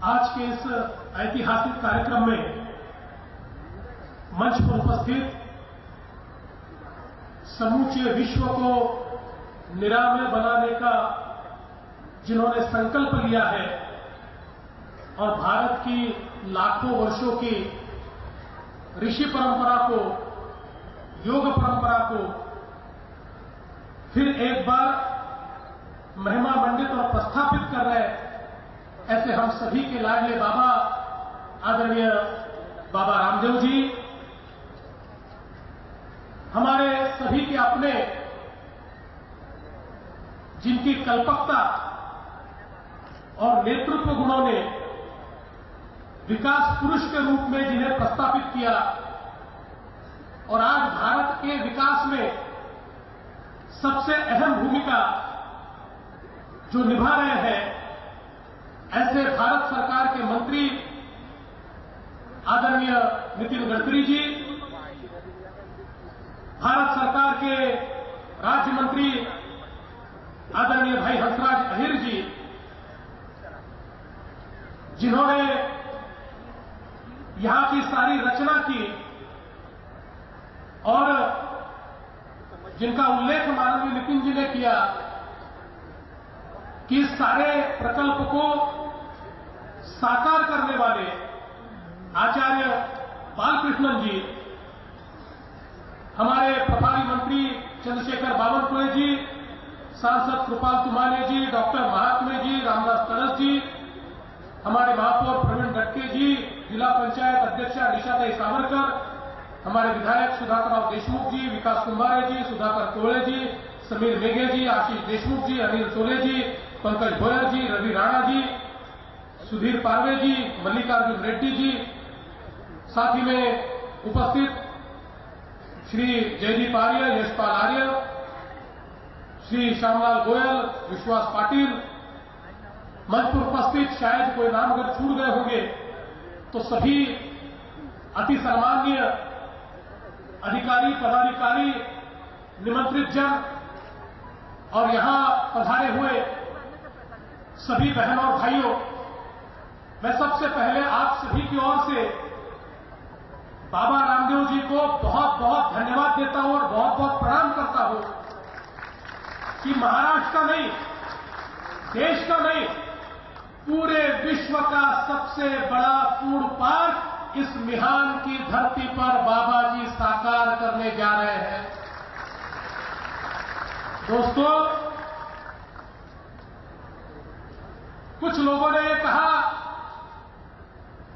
आज के इस ऐतिहासिक कार्यक्रम में मंच पर उपस्थित समूचे विश्व को निरामय बनाने का जिन्होंने संकल्प लिया है और भारत की लाखों वर्षों की ऋषि परंपरा को, योग परंपरा को फिर एक बार महिमा मंडित और प्रस्थापित कर रहे, ऐसे हम सभी के लाडले बाबा आदरणीय बाबा रामदेव जी, हमारे सभी के अपने, जिनकी कल्पकता और नेतृत्व गुणों ने विकास पुरुष के रूप में जिन्हें प्रस्तापित किया और आज भारत के विकास में सबसे अहम भूमिका जो निभा रहे हैं, ऐसे भारत सरकार के मंत्री आदरणीय नितिन गडकरी जी, भारत सरकार के राज्य मंत्री आदरणीय भाई हंसराज अहीर जी, जिन्होंने यहां की सारी रचना की और जिनका उल्लेख माननीय नितिन जी ने किया कि इस सारे प्रकल्प को साकार करने वाले आचार्य बालकृष्णन जी, हमारे प्रभारी मंत्री चंद्रशेखर बावनकुळे जी, सांसद कृपाल तुमाने जी, डॉक्टर महात्मे जी, रामदास तड़स जी, हमारे महापौर प्रवीण गटके जी, जिला पंचायत अध्यक्षा निशाताई सावरकर, हमारे विधायक सुधाकरराव देशमुख जी, विकास कुंभारे जी, सुधाकर कोळे जी, समीर मेघे जी, आशीष देशमुख जी, अनिल सोले जी, पंकज भोयर जी, रवि राणा जी, सुधीर पारवे जी, मल्लिकार्जुन रेड्डी जी, साथ ही में उपस्थित श्री जयदीप आर्य, यशपाल आर्य, श्री श्यामलाल गोयल, विश्वास पाटिल, मंच पर उपस्थित शायद कोई नाम अगर छूट गए होंगे तो सभी अति सम्माननीय अधिकारी, पदाधिकारी, निमंत्रित जन और यहां पधारे हुए सभी बहनों और भाइयों, मैं सबसे पहले आप सभी की ओर से बाबा रामदेव जी को बहुत बहुत धन्यवाद देता हूं और बहुत बहुत प्रणाम करता हूं कि महाराष्ट्र का नहीं, देश का नहीं, पूरे विश्व का सबसे बड़ा फूड पार्क इस मिहान की धरती पर बाबा जी साकार करने जा रहे हैं। दोस्तों, कुछ लोगों ने ये कहा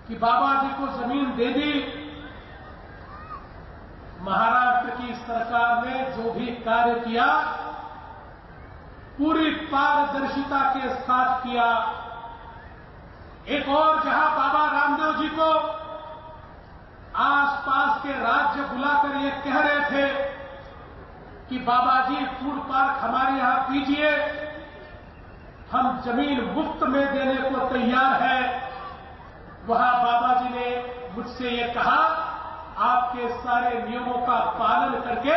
कि बाबा जी को जमीन दे दी, महाराष्ट्र की सरकार ने जो भी कार्य किया पूरी पारदर्शिता के साथ किया। एक और जहां बाबा रामदेव जी को आसपास के राज्य बुलाकर ये कह रहे थे कि बाबा जी फूड पार्क हमारे यहां कीजिए, हम जमीन मुफ्त में देने को तैयार है, वहां बाबा जी ने मुझसे ये कहा आपके सारे नियमों का पालन करके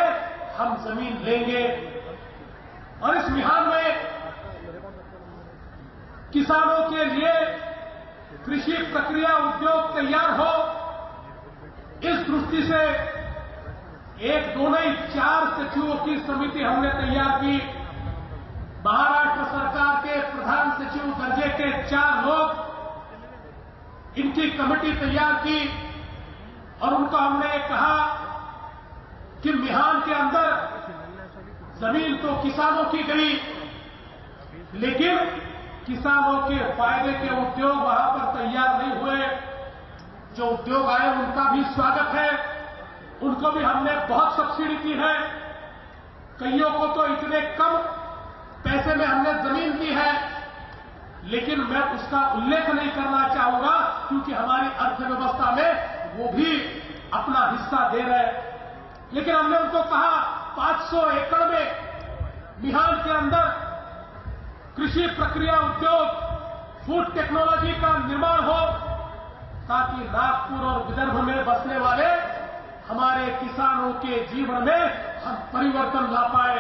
हम जमीन लेंगे। और इस मिहान में किसानों के लिए कृषि प्रक्रिया उद्योग तैयार हो, इस दृष्टि से एक दो नहीं 4 सचिवों की समिति हमने तैयार की। महाराष्ट्र सरकार के प्रधान सचिव दर्जे के 4 लोग, इनकी कमेटी तैयार की और उनको हमने कहा कि मिहान के अंदर जमीन तो किसानों की गई, लेकिन किसानों के फायदे के उद्योग वहां पर तैयार नहीं हुए। जो उद्योग आए उनका भी स्वागत है, उनको भी हमने बहुत सब्सिडी की है, कईयों को तो इतने कम पैसे में हमने जमीन दी है, लेकिन मैं उसका उल्लेख नहीं करना चाहूंगा क्योंकि हमारी अर्थव्यवस्था में वो भी अपना हिस्सा दे रहे हैं। लेकिन हमने उनको कहा 500 एकड़ में मिहान के अंदर कृषि प्रक्रिया उद्योग, फूड टेक्नोलॉजी का निर्माण हो, ताकि नागपुर और विदर्भ में बसने वाले हमारे किसानों के जीवन में हम परिवर्तन ला पाए।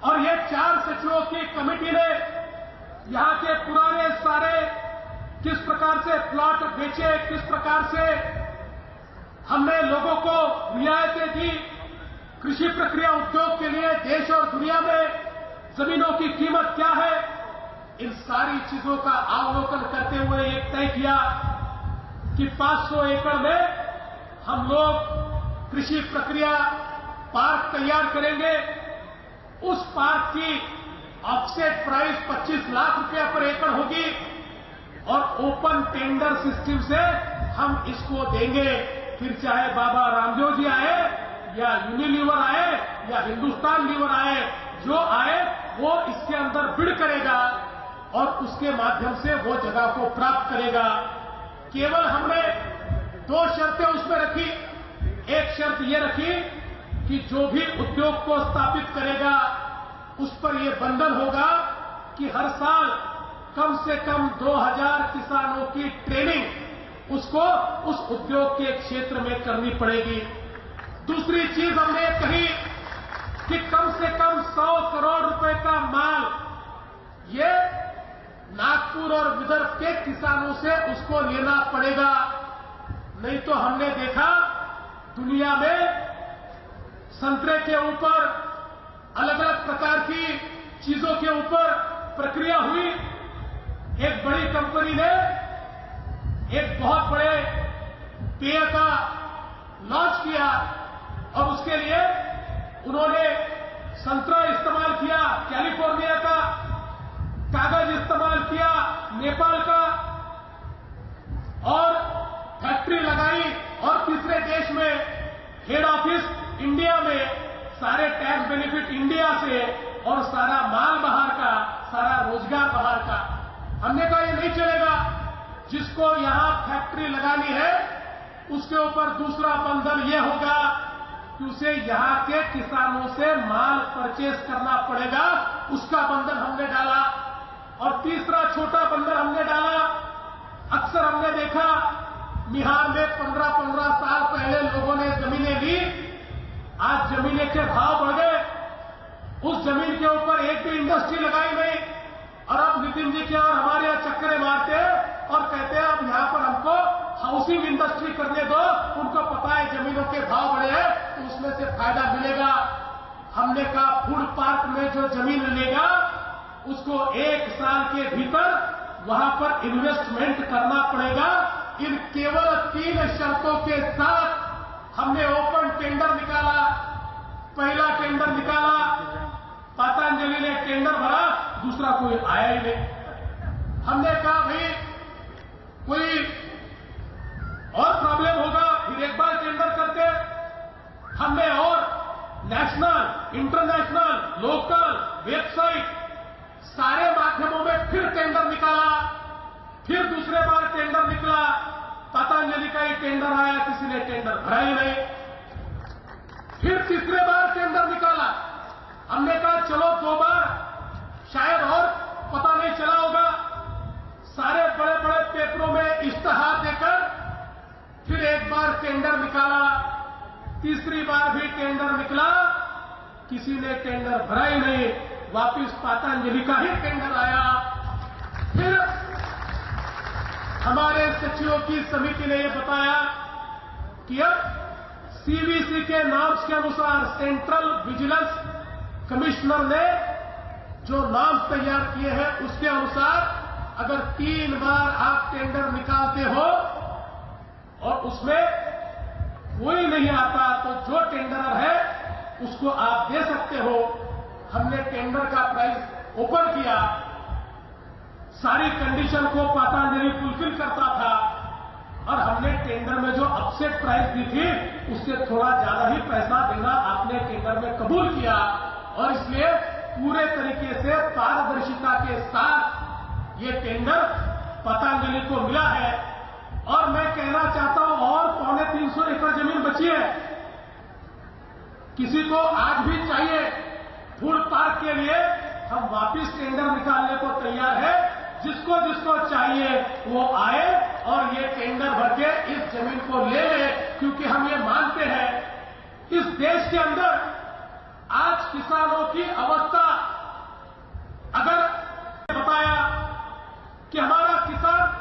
और ये 4 सचिवों की कमेटी ने यहां के पुराने सारे किस प्रकार से प्लॉट बेचे, किस प्रकार से हमने लोगों को रियायतें दी, कृषि प्रक्रिया उद्योग के लिए देश और दुनिया में जमीनों की कीमत क्या है, इन सारी चीजों का अवलोकन करते हुए एक तय किया कि 500 एकड़ में हम लोग कृषि प्रक्रिया पार्क तैयार करेंगे। उस पार्क की ऑफसेट प्राइस 25 लाख रुपया पर एकड़ होगी और ओपन टेंडर सिस्टम से हम इसको देंगे। फिर चाहे बाबा रामदेव जी आए या यूनिलीवर आए या हिंदुस्तान लीवर आए, जो आए वो इसके अंदर बिड करेगा और उसके माध्यम से वो जगह को प्राप्त करेगा। केवल हमने 2 शर्तें उसमें रखी। एक शर्त ये रखी कि जो भी उद्योग को स्थापित करेगा उस पर यह बंधन होगा कि हर साल कम से कम 2000 किसानों की ट्रेनिंग उसको उस उद्योग के क्षेत्र में करनी पड़ेगी। दूसरी चीज हमने कही कि कम से कम 100 करोड़ रुपए का माल ये नागपुर और विदर्भ के किसानों से उसको लेना पड़ेगा। नहीं तो हमने देखा दुनिया में संतरे के ऊपर अलग अलग प्रकार की चीजों के ऊपर प्रक्रिया हुई। एक बड़ी कंपनी ने एक बहुत बड़े पेय का लॉन्च किया और उसके लिए उन्होंने संतरा इस्तेमाल किया कैलिफोर्निया का, कागज इस्तेमाल किया नेपाल का और फैक्ट्री लगाई और तीसरे देश में हेड ऑफिस इंडिया में, सारे टैक्स बेनिफिट इंडिया से और सारा माल बाहर का, सारा रोजगार बाहर का। हमने कहा ये नहीं चलेगा। जिसको यहां फैक्ट्री लगानी है उसके ऊपर दूसरा बंधन यह होगा कि उसे यहां के किसानों से माल परचेज करना पड़ेगा। उसका बंधन हमने डाला। और तीसरा छोटा बंधन हमने डाला। अक्सर हमने देखा बिहार में 15-15 साल पहले लोगों ने जमीनें ली, आज जमीनें के भाव बढ़ गए, उस जमीन के ऊपर एक भी इंडस्ट्री लगाई नहीं और अब नितिन जी के और हमारे यहां चक्करे मारते हैं और कहते हैं अब यहां पर हमको हाउसिंग इंडस्ट्री करने दो। उनको पता है जमीनों के भाव बढ़े हैं तो उसमें से फायदा मिलेगा। हमने कहा फूड पार्क में जो जमीन मिलेगा उसको 1 साल के भीतर वहां पर इन्वेस्टमेंट करना पड़ेगा। इन केवल 3 शर्तों के साथ हमने ओपन टेंडर निकाला। पहला टेंडर निकाला, पतंजलि ने टेंडर भरा, दूसरा कोई आया ही नहीं। हमने कहा भाई कोई और प्रॉब्लम होगा, फिर एक बार टेंडर करते। हमने और नेशनल, इंटरनेशनल, लोकल, वेबसाइट सारे माध्यमों में फिर टेंडर निकाला। फिर दूसरे बार टेंडर निकला, पतंजलि का ही टेंडर आया, किसी ने टेंडर भरा ही नहीं। फिर तीसरे बार टेंडर निकाला। हमने कहा चलो 2 बार शायद और पता नहीं चला होगा। सारे बड़े बड़े पेपरों में इश्तहार देकर फिर एक बार टेंडर निकाला। तीसरी बार भी टेंडर निकला, किसी ने टेंडर भरा ही नहीं। वापिस पतंजलि का ही टेंडर आया। फिर हमारे सचिवों की समिति ने यह बताया कि अब सीवीसी के नॉर्म्स के अनुसार सेंट्रल विजिलेंस कमिश्नर ने जो नॉर्म्स तैयार किए हैं उसके अनुसार अगर 3 बार आप टेंडर निकालते हो और उसमें कोई नहीं आता तो जो टेंडरर है उसको आप दे सकते हो। हमने टेंडर का प्राइस ओपन किया, सारी कंडीशन को पतंजलि फुलफिल करता था और हमने टेंडर में जो अपसेट प्राइस दी थी उससे थोड़ा ज्यादा ही पैसा देना आपने टेंडर में कबूल किया और इसलिए पूरे तरीके से पारदर्शिता के साथ ये टेंडर पतंजलि को मिला है। और मैं कहना चाहता हूं और 350 एकड़ जमीन बची है, किसी को आज भी चाहिए फूड पार्क के लिए, हम वापिस टेंडर निकालने को तैयार है। जिसको जिसको चाहिए वो आए और ये टेंडर भर के इस जमीन को ले ले, क्योंकि हम ये मानते हैं इस देश के अंदर आज किसानों की अवस्था, अगर बताया कि हमारा किसान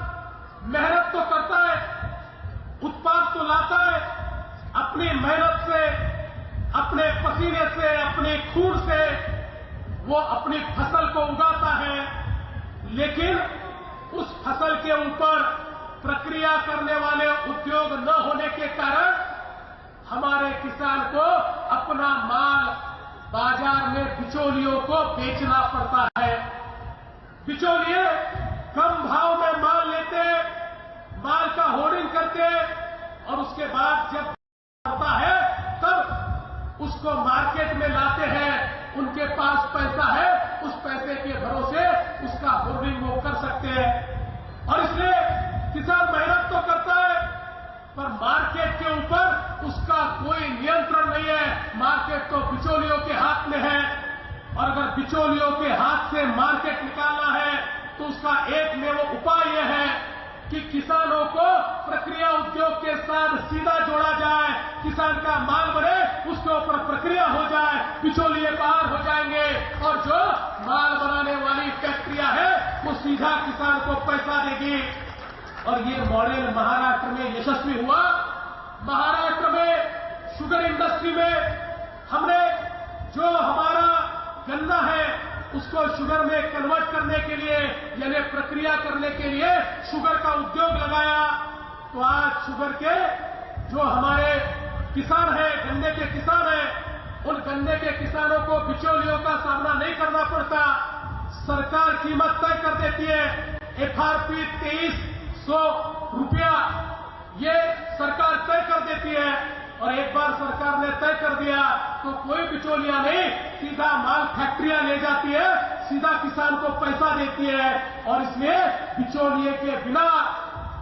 लेकिन उस फसल के ऊपर प्रक्रिया करने वाले उद्योग न होने के कारण हमारे किसान को अपना माल बाजार में बिचौलियों को बेचना पड़ता है। बिचौलिए कम भाव में माल लेते, माल का होर्डिंग करते और उसके बाद जब आता है तब उसको मार्केट में लाते हैं। उनके पास पैसा है, उस पैसे के भरोसे उसका होर्डिंग वो कर सकते हैं और इसलिए किसान मेहनत तो करता है पर मार्केट के ऊपर उसका कोई नियंत्रण नहीं है। मार्केट तो बिचौलियों के हाथ में है और अगर बिचौलियों के हाथ से मार्केट निकालना है तो उसका एकमेव उपाय यह है कि किसानों को प्रक्रिया उद्योग के साथ सीधा जोड़ा जाए। किसान का माल बने, उसके ऊपर प्रक्रिया हो जाए, बिचौलिए बाहर हो जाएंगे और जो माल बनाने वाली फैक्ट्रियां है वो सीधा किसान को पैसा देगी। और ये मॉडल महाराष्ट्र में यशस्वी हुआ। महाराष्ट्र में शुगर इंडस्ट्री में हमने जो हमारा गन्ना है उसको शुगर में कन्वर्ट करने के लिए यानी प्रक्रिया करने के लिए शुगर का उद्योग लगाया। तो आज शुगर के जो हमारे किसान हैं, गन्ने के किसान हैं, उन गन्ने के किसानों को बिचौलियों का सामना नहीं करना पड़ता। सरकार कीमत तय कर देती है। एफआरपी 2300 रुपया ये सरकार तय कर देती है और एक बार सरकार ने तय कर दिया तो कोई बिचौलिया नहीं, सीधा माल फैक्ट्रियां ले जाती है, सीधा किसान को पैसा देती है और इसलिए बिचौलिए के बिना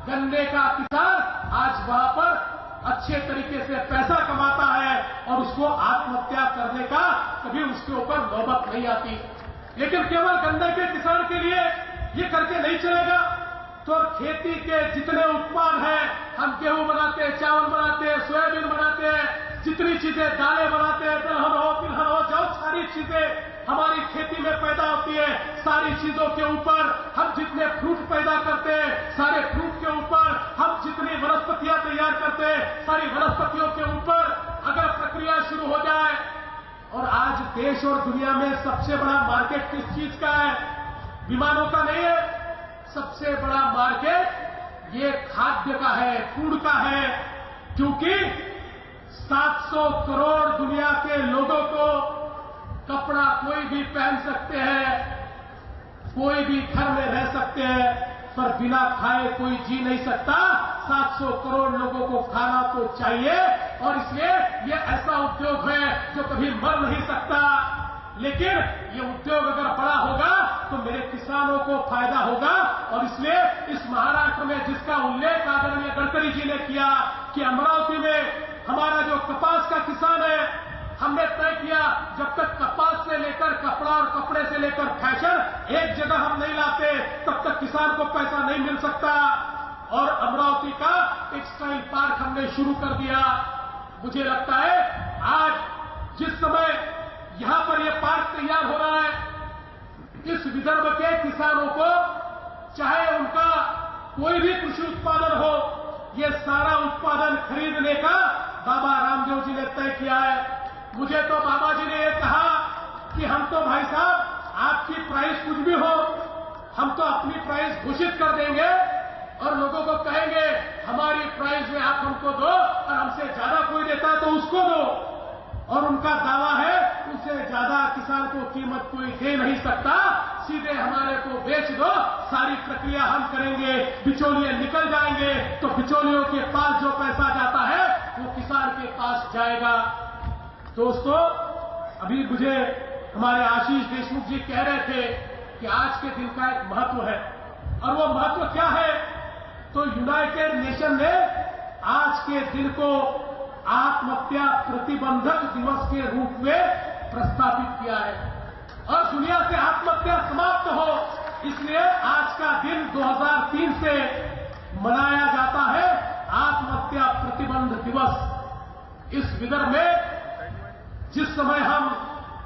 गन्ने का किसान आज वहां पर अच्छे तरीके से पैसा कमाता है और उसको आत्महत्या करने का कभी उसके ऊपर नौबत नहीं आती। लेकिन केवल गन्ने के किसान के लिए ये करके नहीं चलेगा। तो खेती के जितने उत्पाद हैं, हम गेहूं बनाते हैं, चावल बनाते हैं, सोयाबीन बनाते हैं, जितनी चीजें दालें बनाते हैं, दलहन हो, तिलहन हो, जो सारी चीजें हमारी खेती में पैदा होती है, सारी चीजों के ऊपर हम जितने फ्रूट पैदा करते हैं, सारे फ्रूट के ऊपर हम जितनी वनस्पतियां तैयार करते हैं, सारी वनस्पतियों के ऊपर अगर प्रक्रिया शुरू हो जाए। और आज देश और दुनिया में सबसे बड़ा मार्केट किस चीज का है? विमानों का नहीं है। सबसे बड़ा मार्केट ये खाद्य का है, फूड का है, क्योंकि 700 करोड़ दुनिया के लोगों को कपड़ा कोई भी पहन सकते हैं, कोई भी घर में रह सकते हैं, पर बिना खाए कोई जी नहीं सकता। 700 करोड़ लोगों को खाना तो चाहिए और इसलिए ये ऐसा उद्योग है जो कभी मर नहीं सकता। लेकिन ये उद्योग अगर बड़ा होगा तो मेरे किसानों को फायदा होगा और इसलिए इस महाराष्ट्र में जिसका उल्लेख आदरणीय गडकरी जी ने किया कि अमरावती में हमारा जो कपास का किसान है, हमने तय किया जब तक कपास से लेकर कपड़ा और कपड़े से लेकर फैशन एक जगह हम नहीं लाते तब तक किसान को पैसा नहीं मिल सकता। और अमरावती का टेक्सटाइल पार्क हमने शुरू कर दिया। मुझे लगता है आज जिस समय यहां पर यह पार्क तैयार हो रहा है, इस विदर्भ के किसानों को चाहे उनका कोई भी कृषि उत्पादन हो, ये सारा उत्पादन खरीदने का बाबा रामदेव जी ने तय किया है। मुझे तो बाबा जी ने यह कहा कि हम तो भाई साहब आपकी प्राइस कुछ भी हो, हम तो अपनी प्राइस घोषित कर देंगे और लोगों को कहेंगे हमारी प्राइस में आप हमको दो और हमसे ज्यादा कोई देता है तो उसको दो। और उनका दावा है उससे ज्यादा किसान को कीमत कोई दे नहीं सकता, सीधे हमारे को बेच दो, सारी प्रक्रिया हम करेंगे, बिचौलिए निकल जाएंगे। तो बिचौलियों के पास जो पैसा जाता है वो किसान के पास जाएगा। दोस्तों, अभी मुझे हमारे आशीष देशमुख जी कह रहे थे कि आज के दिन का एक महत्व है और वो महत्व क्या है? तो यूनाइटेड नेशन ने आज के दिन को आत्महत्या प्रतिबंधक दिवस के रूप में प्रस्तावित किया है और दुनिया से आत्महत्या समाप्त हो, इसलिए आज का दिन 2003 से मनाया जाता है आत्महत्या प्रतिबंध दिवस। इस विदर्भ में जिस समय हम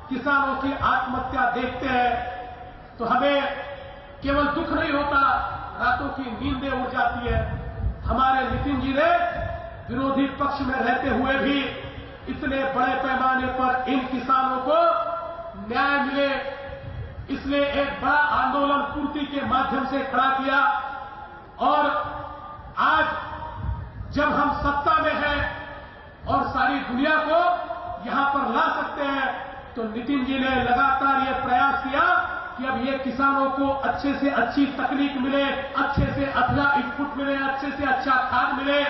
किसानों की आत्महत्या देखते हैं तो हमें केवल दुख नहीं होता, रातों की नींदें उड़ जाती है। हमारे नितिन जी ने विरोधी पक्ष में रहते हुए भी इतने बड़े पैमाने पर इन किसानों को न्याय मिले, इसलिए एक बड़ा आंदोलन पूर्ति के माध्यम से खड़ा किया। और आज जब हम सत्ता में हैं और सारी दुनिया को यहां पर ला सकते हैं, तो नितिन जी ने लगातार ये प्रयास किया कि अब ये किसानों को अच्छे से अच्छी तकनीक मिले, अच्छे से अच्छा इनपुट मिले, अच्छे से अच्छा खाद मिले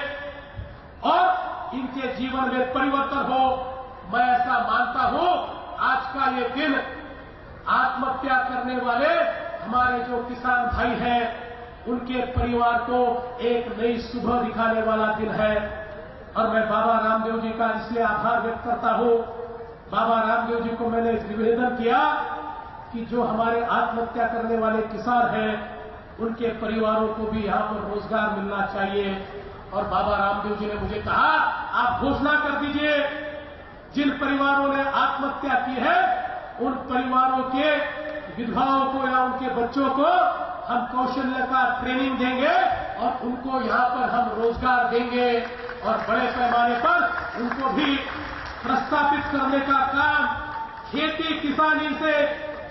और इनके जीवन में परिवर्तन हो। मैं ऐसा मानता हूं, आज का ये दिन आत्महत्या करने वाले हमारे जो किसान भाई हैं, उनके परिवार को एक नई सुबह दिखाने वाला दिन है। और मैं बाबा रामदेव जी का इसलिए आभार व्यक्त करता हूं। बाबा रामदेव जी को मैंने निवेदन किया कि जो हमारे आत्महत्या करने वाले किसान हैं, उनके परिवारों को भी यहां पर रोजगार मिलना चाहिए। और बाबा रामदेव जी ने मुझे कहा, आप घोषणा कर दीजिए, जिन परिवारों ने आत्महत्या की है उन परिवारों के विधवाओं को या उनके बच्चों को हम कौशल्य का ट्रेनिंग देंगे और उनको यहां पर हम रोजगार देंगे और बड़े पैमाने पर उनको भी प्रस्तावित करने का काम खेती किसानी से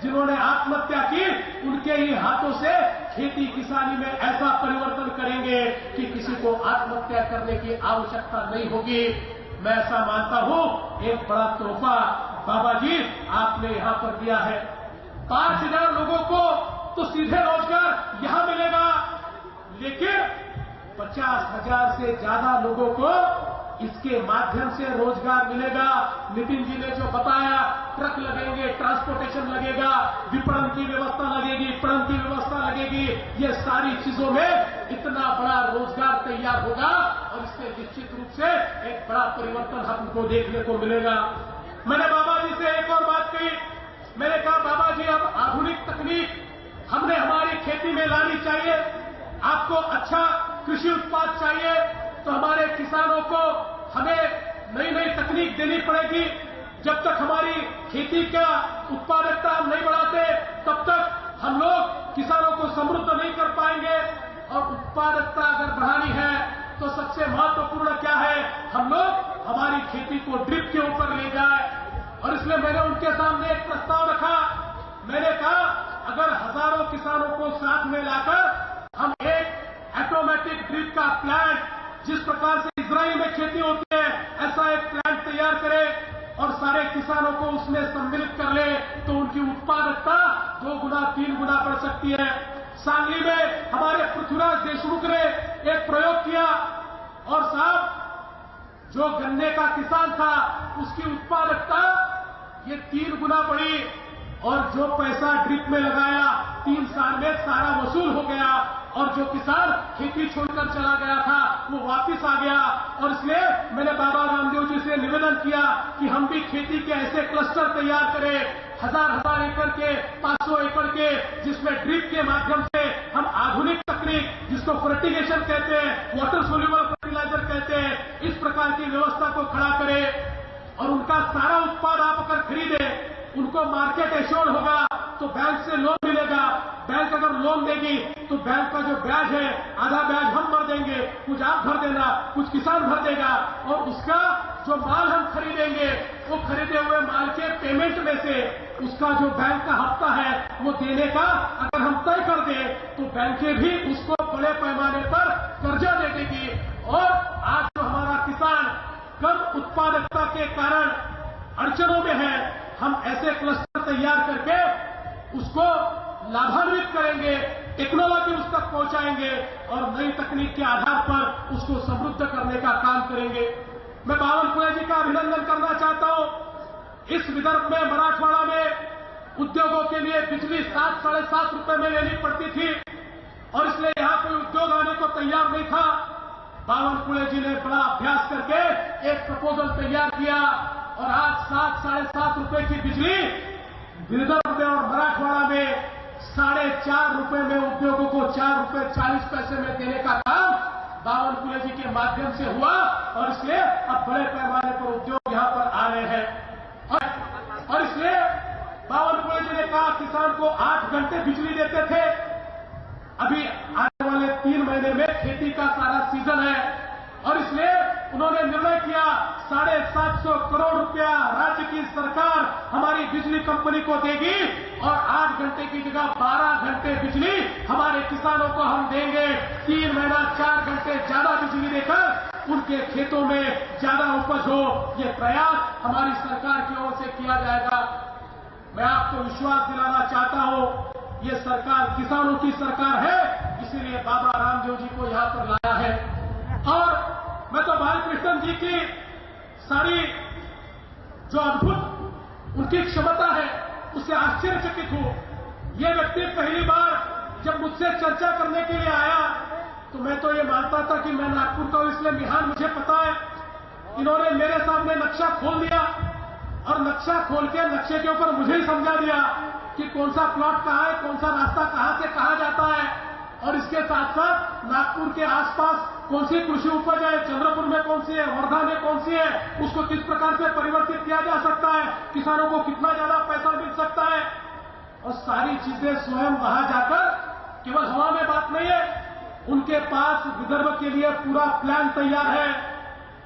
जिन्होंने आत्महत्या की उनके ही हाथों से खेती किसानी में ऐसा परिवर्तन करेंगे कि किसी को आत्महत्या करने की आवश्यकता नहीं होगी। मैं ऐसा मानता हूं, एक बड़ा तोहफा बाबा जी आपने यहां पर दिया है। 5,000 लोगों को तो सीधे रोजगार यहां मिलेगा, लेकिन 50,000 से ज्यादा लोगों को इसके माध्यम से रोजगार मिलेगा। नितिन जी ने जो बताया, ट्रक लगेंगे, ट्रांसपोर्टेशन लगेगा, विपणन की व्यवस्था लगेगी, पणन की व्यवस्था लगेगी, ये सारी चीजों में इतना बड़ा रोजगार तैयार होगा और इससे निश्चित रूप से एक बड़ा परिवर्तन हमको देखने को मिलेगा। मैंने बाबा जी से एक और बात कही, मैंने कहा बाबा जी अब आधुनिक तकनीक हमने हमारी खेती में लानी चाहिए। आपको अच्छा कृषि उत्पाद चाहिए तो हमारे किसानों को हमें नई नई तकनीक देनी पड़ेगी। जब तक हमारी खेती का उत्पादकता हम नहीं बढ़ाते, तब तक हम लोग किसानों को समृद्ध नहीं कर पाएंगे। और उत्पादकता अगर बढ़ानी है तो सबसे महत्वपूर्ण क्या है, हम लोग हमारी खेती को ड्रिप के ऊपर ले जाए। और इसलिए मैंने उनके सामने एक प्रस्ताव रखा। मैंने कहा अगर हजारों किसानों को साथ में लाकर हम एक ऑटोमेटिक ड्रिप का प्लांट, जिस प्रकार से इजराइल में खेती होती है, ऐसा एक प्लांट तैयार करें और सारे किसानों को उसमें सम्मिलित कर ले, तो उनकी उत्पादकता 2 गुना 3 गुना बढ़ सकती है। सांगली में हमारे पृथ्वीराज देशमुख ने एक प्रयोग किया और साहब जो गन्ने का किसान था उसकी उत्पादकता ये 3 गुना बढ़ी और जो पैसा ड्रिप में लगाया 3 साल में सारा वसूल हो गया और जो किसान खेती छोड़कर चला गया था वो वापस आ गया। और इसलिए मैंने बाबा रामदेव जी से निवेदन किया कि हम भी खेती के ऐसे क्लस्टर तैयार करें, 1000 एकड़ के, 500 एकड़ के, जिसमें ड्रिप के माध्यम से हम आधुनिक तकनीक जिसको फर्टिगेशन कहते हैं, वाटर सोल्यूबल फर्टिलाइजर कहते हैं, इस प्रकार की व्यवस्था को खड़ा करें और उनका सारा उत्पाद आप अगर खरीदे, उनको मार्केट एश्योर्ड होगा तो बैंक से लोन मिलेगा। बैंक अगर लोन देगी तो बैंक का जो ब्याज है, आधा ब्याज हम भर देंगे, कुछ आप भर देना, कुछ किसान भर देगा और उसका जो माल हम खरीदेंगे वो खरीदे हुए माल के पेमेंट में से उसका जो बैंक का हफ्ता है वो देने का अगर हम तय कर दें तो बैंकें भी उसको बड़े पैमाने पर कर्जा दे देगी। और आज जो हमारा किसान कम उत्पादकता के कारण अड़चनों में है, हम ऐसे क्लस्टर तैयार करके उसको लाभान्वित करेंगे, टेक्नोलॉजी उस तक पहुंचाएंगे और नई तकनीक के आधार पर उसको समृद्ध करने का काम करेंगे। मैं बावनकुळे जी का अभिनंदन करना चाहता हूं। इस विदर्भ में, मराठवाड़ा में उद्योगों के लिए बिजली 7 साढ़े 7 रुपए में लेनी पड़ती थी और इसलिए यहां कोई उद्योग आने को तैयार नहीं था। बावनकुळे जी ने बड़ा अभ्यास करके एक प्रपोजल तैयार किया और आज 7 साढ़े 7 रुपए की बिजली विदर्भ में और मराठवाड़ा में 4.5 रुपए में उद्योगों को 4 रुपए 40 पैसे में देने का काम बावनकुळे जी के माध्यम से हुआ और इसलिए अब बड़े पैमाने पर उद्योग यहां पर आ रहे हैं। और इसलिए बावनकुळे जी ने कहा किसान को 8 घंटे बिजली देते थे, अभी आने वाले 3 महीने में खेती का सारा सीजन है और इसलिए उन्होंने निर्णय किया 750 करोड़ रुपया राज्य की सरकार हमारी बिजली कंपनी को देगी और 8 घंटे की जगह 12 घंटे बिजली हमारे किसानों को हम देंगे। 3 महीना 4 घंटे ज्यादा बिजली देकर उनके खेतों में ज्यादा उपज हो, ये प्रयास हमारी सरकार की ओर से किया जाएगा। मैं आपको विश्वास दिलाना चाहता हूं, ये सरकार किसानों की सरकार है, इसीलिए बाबा रामदेव जी को यहां पर लाया है। और मैं तो भाई कृष्ण जी की सारी जो अद्भुत उनकी क्षमता है उससे आश्चर्यचकित हूं। ये व्यक्ति पहली बार जब मुझसे चर्चा करने के लिए आया तो मैं तो ये मानता था कि मैं नागपुर का हूं, इसलिए मिहान मुझे पता है। इन्होंने मेरे सामने नक्शा खोल दिया और नक्शा खोल के नक्शे के ऊपर मुझे ही समझा दिया कि कौन सा प्लॉट कहां है, कौन सा रास्ता कहां से कहां जाता है, और इसके साथ साथ नागपुर के आसपास कौन सी कृषि उपज है, चंद्रपुर में कौन सी है, वर्धा में कौन सी है, उसको किस प्रकार से परिवर्तित किया जा सकता है, किसानों को कितना ज्यादा पैसा मिल सकता है, और सारी चीजें स्वयं वहां जाकर केवल हवा में बात नहीं है, उनके पास विदर्भ के लिए पूरा प्लान तैयार है।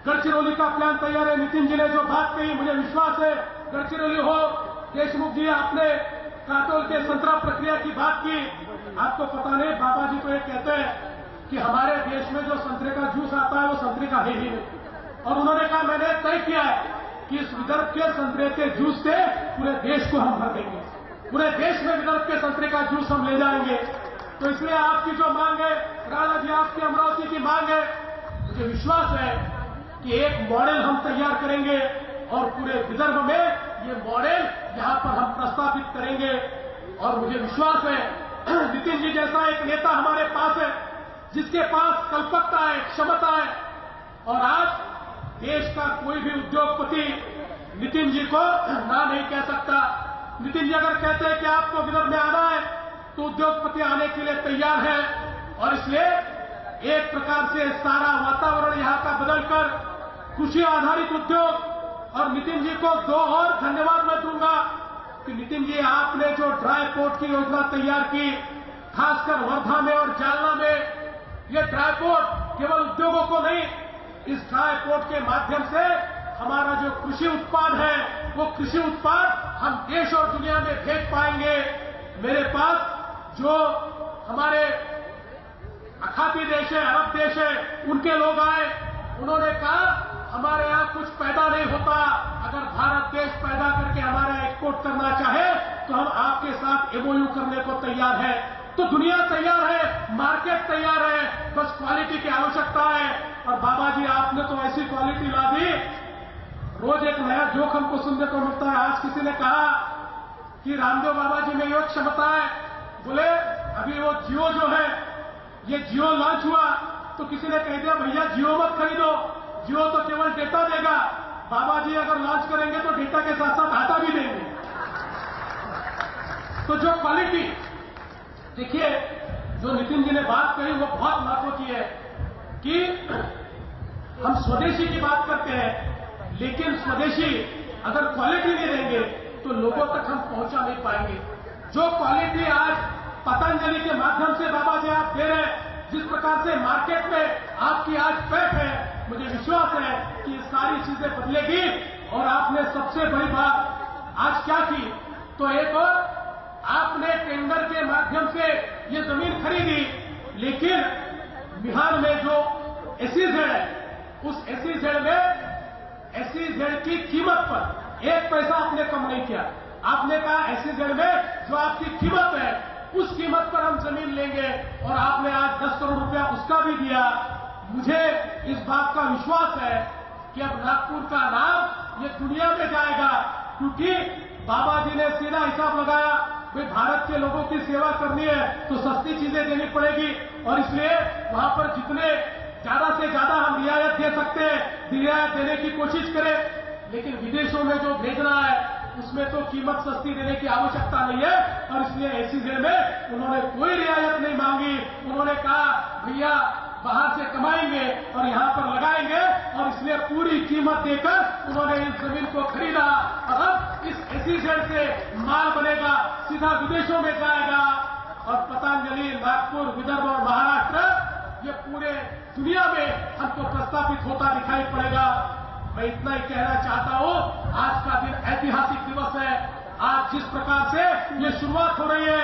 गढ़चिरौली का प्लान तैयार है। नितिन जी ने जो बात कही, मुझे विश्वास है, गढ़चिरौली हो, देशमुख जी आपने काटोल के संतरा प्रक्रिया की बात की। आपको पता नहीं, बाबा जी तो ये कहते हैं कि हमारे देश में जो संतरे का जूस आता है वो संतरे का है ही नहीं, और उन्होंने कहा मैंने तय किया है कि इस विदर्भ के संतरे के जूस से पूरे देश को हम भर देंगे, पूरे देश में विदर्भ के संतरे का जूस हम ले जाएंगे। तो इसलिए आपकी जो मांग है राणा जी, आपकी अमरावती की मांग है, मुझे विश्वास है कि एक मॉडल हम तैयार करेंगे और पूरे विदर्भ में ये मॉडल यहां पर हम प्रस्तावित करेंगे। और मुझे विश्वास है नितिन जी जैसा एक नेता हमारे पास है, जिसके पास कल्पकता है, क्षमता है, और आज देश का कोई भी उद्योगपति नितिन जी को ना नहीं कह सकता। नितिन जी अगर कहते हैं कि आपको विदर्भ में आना है तो उद्योगपति आने के लिए तैयार है, और इसलिए एक प्रकार से सारा वातावरण यहां का बदलकर कृषि आधारित उद्योग, और नितिन जी को 2 और धन्यवाद मैं दूंगा कि नितिन जी आपने जो ड्राई पोर्ट की योजना तैयार की, खासकर वर्धा में और जालना में, ये ड्राई पोर्ट केवल उद्योगों को नहीं, इस ड्राई पोर्ट के माध्यम से हमारा जो कृषि उत्पाद है वो कृषि उत्पाद हम देश और दुनिया में भेज पाएंगे। मेरे पास जो हमारे अखाती देश है, अरब देश है, उनके लोग आए, उन्होंने कहा हमारे यहां कुछ पैदा नहीं होता, अगर भारत देश पैदा करके हमारे यहां एक्सपोर्ट करना चाहे तो हम आपके साथ एमओयू करने को तैयार है। तो दुनिया तैयार है, मार्केट तैयार है, बस क्वालिटी की आवश्यकता है। और बाबा जी आपने तो ऐसी क्वालिटी ला दी, रोज एक नया जोक हमको सुनने को मिलता है। आज किसी ने कहा कि रामदेव बाबा जी में ये क्षमता है, बोले अभी वो जियो जो है, ये जियो लॉन्च हुआ तो किसी ने कह दिया भैया जियो मत खरीदो, जियो तो केवल डेटा देगा, बाबा जी अगर लॉन्च करेंगे तो डेटा के साथ साथ आटा भी देंगे। तो जो क्वालिटी, देखिए जो नितिन जी ने बात कही वो बहुत महत्व की है कि हम स्वदेशी की बात करते हैं, लेकिन स्वदेशी अगर क्वालिटी नहीं देंगे तो लोगों तक हम पहुंचा नहीं पाएंगे। जो क्वालिटी आज पतंजलि के माध्यम से बाबा जी आप दे रहे हैं, जिस प्रकार से मार्केट में आपकी आज पैठ है, मुझे विश्वास है कि ये सारी चीजें बदलेगी। और आपने सबसे बड़ी बात आज क्या की, तो एक और आपने टेंडर के माध्यम से ये जमीन खरीदी, लेकिन बिहार में जो एसईजेड है, उस एसईजेड में एसईजेड की कीमत पर 1 पैसा आपने कम नहीं किया। आपने कहा एसईजेड में जो आपकी कीमत है उस कीमत पर हम जमीन लेंगे, और आपने आज 10 करोड़ रुपया उसका भी दिया। मुझे इस बात का विश्वास है कि अब नागपुर का नाम ये दुनिया में जाएगा, क्योंकि बाबा जी ने सीधा हिसाब लगाया, भाई भारत के लोगों की सेवा करनी है तो सस्ती चीजें देनी पड़ेगी, और इसलिए वहां पर जितने ज्यादा से ज्यादा हम रियायत दे सकते हैं, रियायत देने की कोशिश करें। लेकिन विदेशों में जो भेजना है उसमें तो कीमत सस्ती देने की आवश्यकता नहीं है, और इसलिए एसईजेड में उन्होंने कोई रियायत नहीं मांगी। उन्होंने कहा भैया बाहर से कमाएंगे और यहां पर लगाएंगे, और इसलिए पूरी कीमत देकर उन्होंने इस जमीन को खरीदा, और अब इस एसईजेड से माल बनेगा, सीधा विदेशों में जाएगा। और पतंजलि नागपुर, विदर्भ और महाराष्ट्र ये पूरे दुनिया में हमको प्रस्तावित होता दिखाई पड़ेगा। मैं इतना ही कहना चाहता हूं, आज का दिन ऐतिहासिक दिवस है। आज जिस प्रकार से ये शुरुआत हो रही है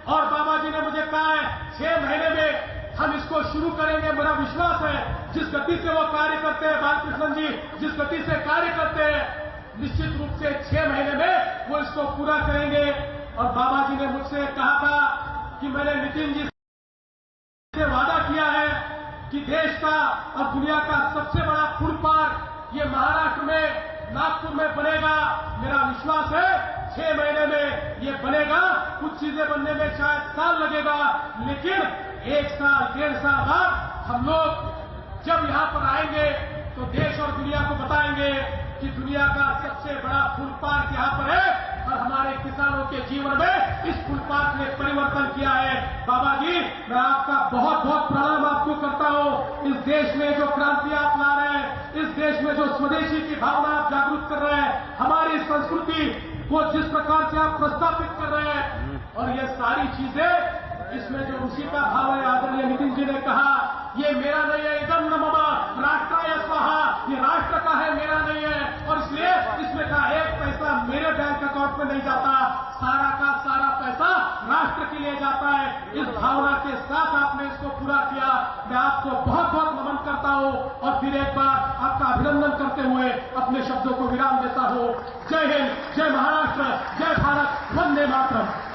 और बाबा जी ने मुझे कहा है 6 महीने में हम इसको शुरू करेंगे, मेरा विश्वास है जिस गति से वो कार्य करते हैं बालकृष्ण जी, जिस गति से कार्य करते हैं, निश्चित रूप से 6 महीने में वो इसको पूरा करेंगे। और बाबा जी ने मुझसे कहा था कि मैंने नितिन जी से वादा किया है कि देश का और दुनिया का सबसे बड़ा फूड पार्क ये महाराष्ट्र में नागपुर में बनेगा। मेरा विश्वास है 6 महीने में ये बनेगा। कुछ चीजें बनने में शायद साल लगेगा, लेकिन 1 साल 1.5 साल बाद हम लोग जब यहां पर आएंगे तो देश और दुनिया को बताएंगे कि दुनिया का सबसे बड़ा फूड पार्क यहां पर है और हमारे किसानों के जीवन में इस फूड पार्क ने परिवर्तन किया है। बाबा जी, मैं आपका बहुत बहुत प्रणाम आपको करता हूं। इस देश में जो क्रांति आप ला रहे हैं, इस देश में जो स्वदेशी की भावना आप जागरूक कर रहे हैं, हमारी संस्कृति को जिस प्रकार से आप प्रस्थापित कर रहे हैं, और ये सारी चीजें इसमें जो ऋषि का भाव है, आदरणीय नितिन जी ने कहा ये मेरा नहीं है, इदम न मम राष्ट्राय स्वाहा, ये राष्ट्र का है, मेरा नहीं है। और इसलिए इसमें का 1 पैसा मेरे बैंक अकाउंट में नहीं जाता, सारा का सारा पैसा राष्ट्र के लिए जाता है। इस भावना के साथ आपने इसको पूरा किया, मैं आपको बहुत बहुत नमन करता हूं और फिर एक बार आपका अभिनंदन करते हुए अपने शब्दों को विराम देता हूं। जय हिंद, जय महाराष्ट्र, जय भारत, वंदे मातरम।